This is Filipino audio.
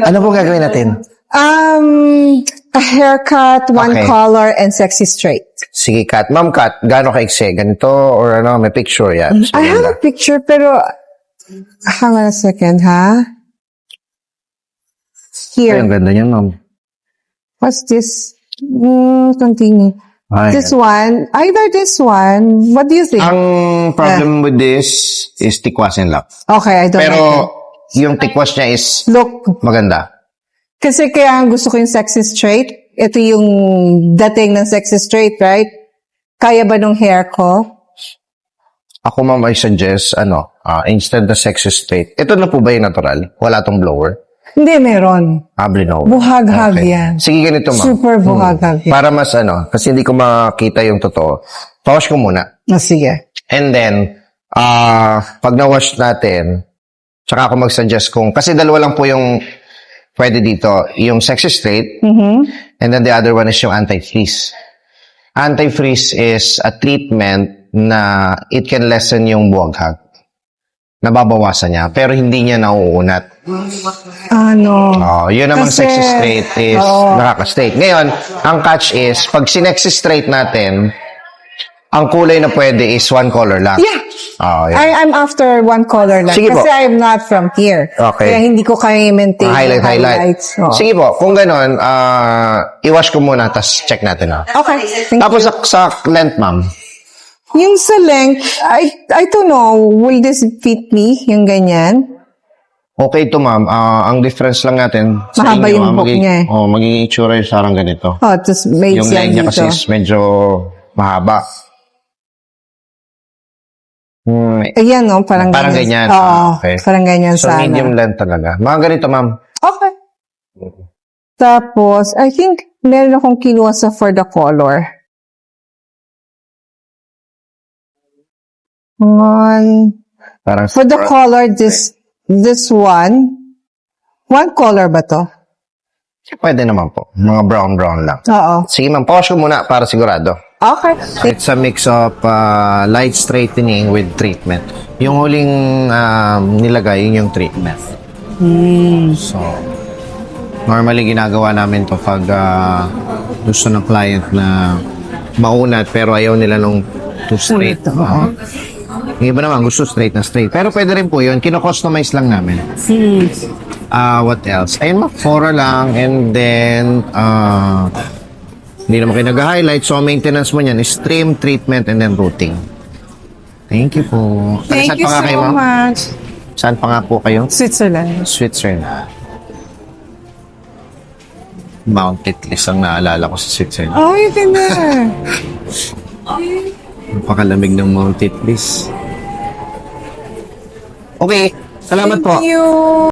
Ano po gagawin natin? A haircut, one Okay. color, and sexy straight. Sige, Kat. Ma'am Kat, gaano ka-ikse? Ganito or ano, may picture yan. So, I have a picture, pero hang on a second, ha? Ay, Here. ang ganda niyan, ma'am. What's this? Continue. Ay, This one. Either this one. What do you think? ang problem with this is tikwas and lock. Okay, I don't Pero, like yung tikwas niya is it. Look. maganda. Kasi kaya gusto ko yung sexy straight. Ito yung dating ng sexy straight, right? Kaya ba nung hair ko? Ako, ma'am, I suggest, instead the sexy straight. Ito na po ba yung natural? Wala tong blower? Hindi, meron. No. Buhaghag yan. Sige, ganito, ma'am. Super buhaghag yan. Para mas, kasi hindi ko makita yung totoo. Pawash ko muna. Sige. And then, pag na-wash natin, tsaka ako mag-suggest kasi dalawa lang po yung pwede dito. Yung sexy straight, and then the other one is yung anti-freeze. Anti-freeze is a treatment na it can lessen yung buwaghag. Nababawasan niya, pero hindi niya nauunat. Ano? Yun namang Kasi- sexy straight is nakaka-straight. Ngayon, ang catch is, pag sinexy straight natin, ang kulay na pwede is one color lang. Yeah. Yun. I'm after one color lang. Sige po. Kasi I'm not from here. Okay. Kaya hindi ko kaya i-maintain yung Highlight. highlights. Oh. Sige po, kung gano'n, i-wash ko muna, tapos check natin. Okay. Thank Tapos sa length, ma'am. Yung sa length, I don't know, will this fit me? Yung ganyan? Okay to, ma'am. Ang difference lang natin sa Mahaba inyo, yung buhok magiging- niya eh. magiging itsura yung sarang ganito. Oh, tapos may Yung siyang leg niya dito. kasi is medyo mahaba. Ayan, no? Parang ganyan. Oo, Okay. parang ganyan So, sana. medium length talaga. Mga ganito, ma'am. Okay. Tapos, I think, meron akong kinuha sa for the color. Parang For the color, this one color ba to? pwede naman po. Mga brown lang. Oo. Sige, ma'am. Pause ko muna para sigurado. Okay. It's a mix of light straightening with treatment. Yung huling nilagay, yun yung treatment. So, normally ginagawa namin to pag gusto ng client na maunat pero ayaw nila nung too straight. Yung iba naman gusto straight na straight. Pero pwede rin po yun. Kino-customize lang namin. What else? Ayun, Fora lang. And then, hindi naman kayo nag-highlight. So, maintenance mo niyan is trim, treatment, and then routing. Thank you po. Thank you Saan pa nga kayo, so ma'am? much. Saan pa nga po kayo? Switzerland. Switzerland. Mount Titlis ang naalala ko sa Switzerland. Oh, you can there. Napakalamig ng Mount Titlis. Okay. Salamat po. Thank you.